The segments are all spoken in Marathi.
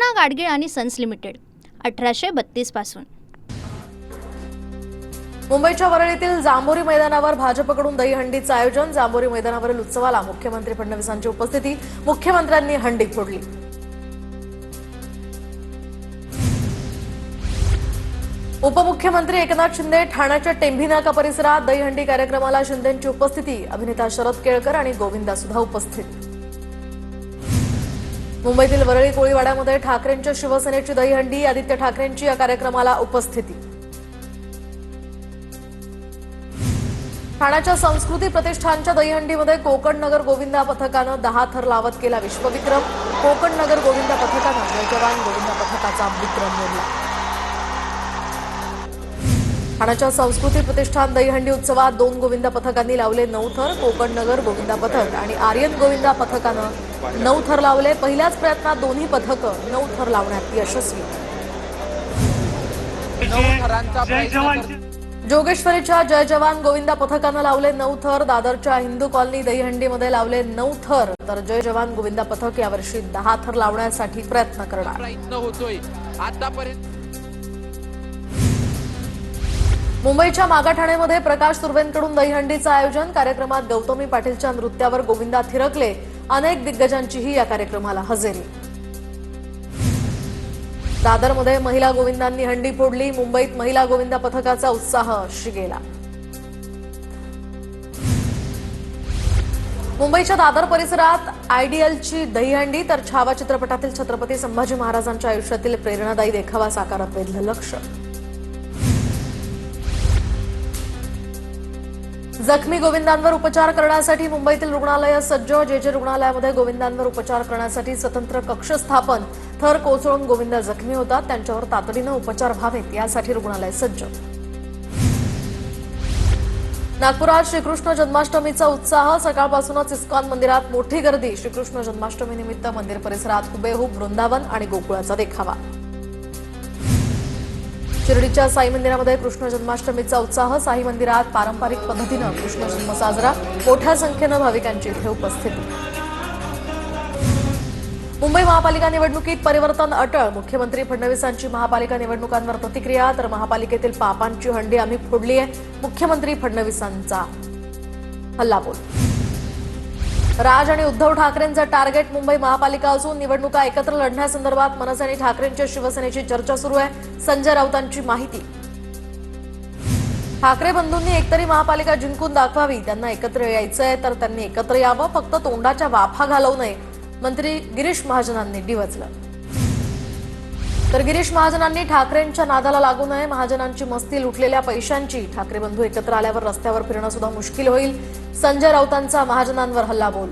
अन्नपूर्णा गाडगीळ आणि सन्स लिमिटेड 1832 पासून। मुंबईच्या वरळीतील जांभोरी मैदानावर भाजपकडून दहीहंडीचं आयोजन। जांभोरी मैदानावरील उत्सवाला मुख्यमंत्री फडणवीसांची उपस्थिती। मुख्यमंत्र्यांनी हंडी फोडली। उपमुख्यमंत्री एकनाथ शिंदे ठाण्याच्या टेंभी नाका परिसरात दहीहंडी कार्यक्रमाला शिंदेंची उपस्थिती। अभिनेता शरद केळकर आणि गोविंदा सुद्धा उपस्थित। मुंबईतील वरळी कोळीवाड्यामध्ये ठाकरेंच्या शिवसेनेची दहीहंडी। आदित्य ठाकरेंची या कार्यक्रमाला उपस्थिती। ठाण्याच्या संस्कृती प्रतिष्ठानच्या दहीहंडीमध्ये कोकण नगर गोविंदा पथकानं 10 थर लावत केला विश्वविक्रम। कोकण नगर गोविंदा पथकानं जय जवान गोविंदा पथकाचा विक्रम मोडला। ठाण्याच्या संस्कृती प्रतिष्ठान दहीहंडी उत्सवात 2 गोविंदा पथकांनी लावले 9 थर। कोकण नगर गोविंदा पथक आणि आर्यन गोविंदा पथकानं 9 थर लावले। पहिल्याच प्रयत्नात दोन्ही पथकं 9 थर लावण्यात यशस्वी। जोगेश्वरीच्या जय जवान गोविंदा पथकानं लावले 9 थर। दादरच्या हिंदू कॉलनी दहीहंडीमध्ये लावले 9 थर, तर जय जवान गोविंदा पथक यावर्षी 10 थर लावण्यासाठी प्रयत्न करणार। मुंबईच्या मागाठाण्यामध्ये प्रकाश तुर्वेंकडून दहीहंडीचं आयोजन। कार्यक्रमात गौतमी पाटीलच्या नृत्यावर गोविंदा थिरकले। अनेक दिग्गजांचीही या कार्यक्रमाला हजेरी। दादरमध्ये महिला गोविंदांनी हंडी फोडली। मुंबईत महिला गोविंदा पथकाचा उत्साह शिगेला। मुंबईच्या दादर परिसरात आयडीएलची दहीहंडी, तर छावा चित्रपटातील छत्रपती संभाजी महाराजांच्या आयुष्यातील प्रेरणादायी देखावा साकारत वेधलं लक्ष। जखमी गोविंदांवर उपचार करण्यासाठी मुंबईतील रुग्णालय सज्ज। जेजे रुग्णालयामध्ये गोविंदांवर उपचार करण्यासाठी स्वतंत्र कक्ष स्थापन। थर कोसळून गोविंदा जखमी होतात, त्यांच्यावर तातडीनं उपचार व्हावेत यासाठी रुग्णालय सज्ज। नागपुरात श्रीकृष्ण जन्माष्टमीचा उत्साह। सकाळपासूनच इस्कॉन मंदिरात मोठी गर्दी। श्रीकृष्ण जन्माष्टमीनिमित्त मंदिर परिसरात हुबेहूब वृंदावन आणि गोकुळाचा देखावा। शिर्डीच्या साई मंदिरामध्ये कृष्ण जन्माष्टमीचा उत्साह। साई मंदिरात पारंपरिक पद्धतीनं कृष्ण जन्म साजरा। मोठ्या संख्येनं भाविकांची इथे उपस्थिती। मुंबई महापालिका निवडणुकीत परिवर्तन अटळ। मुख्यमंत्री फडणवीसांची महापालिका निवडणुकांवर प्रतिक्रिया, तर महापालिकेतील पापांची हंडी आम्ही फोडली आहे, मुख्यमंत्री फडणवीसांचा हल्लाबोल। राज आणि उद्धव ठाकरेंचं टार्गेट मुंबई महापालिका असून निवडणुका एकत्र लढण्यासंदर्भात मनसे आणि ठाकरेंच्या शिवसेनेची चर्चा सुरू आहे। संजय राऊतांची माहिती। ठाकरे बंधूंनी एकतरी महापालिका जिंकून दाखवावी, त्यांना एकत्र यायचंय तर त्यांनी एकत्र यावं, फक्त तोंडाच्या वाफा घालवू नये, मंत्री गिरीश महाजनांनी डिवचलं। तर गिरीश महाजनांनी ठाकरेंच्या नादाला लागू नये, महाजनांची मस्ती लुटलेल्या पैशांची। ठाकरे बंधू एकत्र आल्यावर रस्त्यावर फिरणं सुद्धा मुश्किल होईल, संजय राऊतांचा महाजनांवर हल्लाबोल।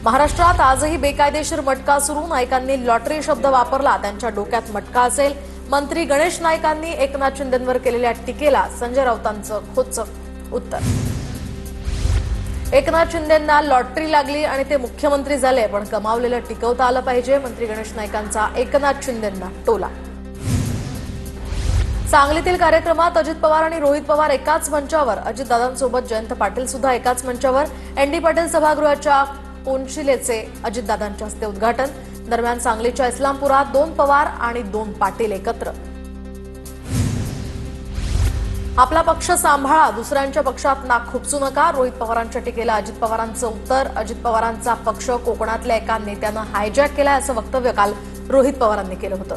महाराष्ट्रात आजही बेकायदेशीर मटका सुरू। नाईकांनी लॉटरी शब्द वापरला, त्यांच्या डोक्यात मटका असेल। मंत्री गणेश नाईकांनी एकनाथ शिंदेंवर केलेल्या टीकेला संजय राऊतांचं खोचक उत्तर। एकनाथ शिंदेंना लॉटरी लागली आणि ते मुख्यमंत्री झाले, पण कमावलेलं टिकवता आलं पाहिजे, मंत्री गणेश नाईकांचा एकनाथ शिंदेंना टोला। सांगलीतील कार्यक्रमात अजित पवार आणि रोहित पवार एकाच मंचावर। अजितदादांसोबत जयंत पाटील सुद्धा एकाच मंचावर। एनडी पाटील सभागृहाच्या कोनशिलेचे अजितदादांच्या हस्ते उद्घाटन। दरम्यान सांगलीच्या इस्लामपुरात 2 पवार आणि 2 पाटील एकत्र। आपला पक्ष सांभाळा, दुसऱ्यांच्या पक्षात नाक खुपसू नका, रोहित पवारांच्या टीकेला अजित पवारांचं उत्तर। अजित पवारांचा पक्ष कोकणातल्या एका नेत्यानं हायजॅक केलाय असं वक्तव्य काल रोहित पवारांनी केलं होतं।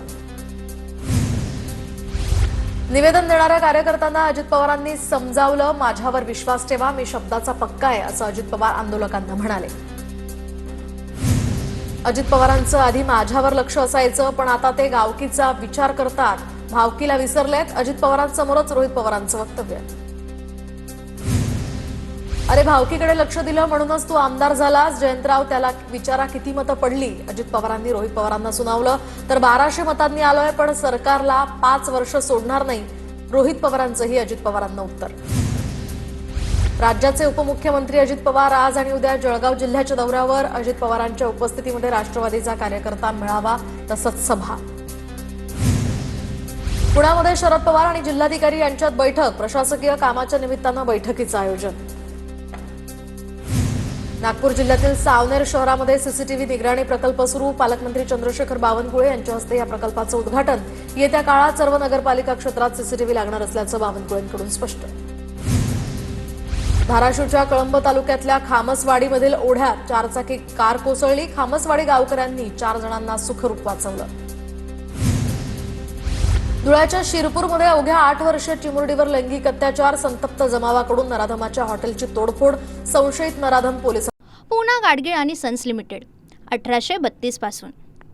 निवेदन देणाऱ्या कार्यकर्त्यांना अजित पवारांनी समजावलं, माझ्यावर विश्वास ठेवा, मी शब्दाचा पक्का आहे असं अजित पवार आंदोलकांना म्हणाले। अजित पवारांचं आधी माझ्यावर लक्ष असायचं, पण आता ते गावकीचा विचार करतात, भावकीला विसरलेत, अजित पवारांसमोरच रोहित पवारांचं वक्तव्य। अरे भावकीकडे लक्ष दिलं म्हणूनच तू आमदार झालास, जयंतराव त्याला विचारा किती मतं पडली, अजित पवारांनी रोहित पवारांना सुनावलं। तर 1200 मतांनी आलोय, पण सरकारला 5 वर्ष सोडणार नाही, रोहित पवारांचंही अजित पवारांना उत्तर। राज्याचे उपमुख्यमंत्री अजित पवार आज आणि उद्या जळगाव जिल्ह्याच्या दौऱ्यावर। अजित पवारांच्या उपस्थितीमध्ये राष्ट्रवादीचा कार्यकर्ता मेळावा तसंच सभा। पुण्यामध्ये शरद पवार आणि जिल्हाधिकारी यांच्यात बैठक। प्रशासकीय कामाच्या निमित्तानं बैठकीचं आयोजन। नागपूर जिल्ह्यातील सावनेर शहरामध्ये सीसीटीव्ही निगराणी प्रकल्प सुरू. पालकमंत्री चंद्रशेखर बावनकुळे यांच्या हस्ते या प्रकल्पाचं उद्घाटन. येत्या काळात सर्व नगरपालिका क्षेत्रात सीसीटीव्ही लागणार असल्याचं बावनकुळेंकडून स्पष्ट. धाराशिवच्या कळंब तालुक्यातल्या खामसवाडीमधील ओढ्यात 4 चाकी कार कोसळली. खामसवाडी गावकऱ्यांनी 4 जणांना सुखरूप वाचवलं. धुळ्याच्या शिरपूरमध्ये अवघ्या 8 वर्षीय चिमुरडीवर लैंगिक अत्याचार. संतप्त जमावाकडून नराधमाच्या हॉटेलची तोडफोड. संशयित नराधम पोलिसांना. पूना गाडगीळ आणि सन्स लिमिटेड 1832 पासून.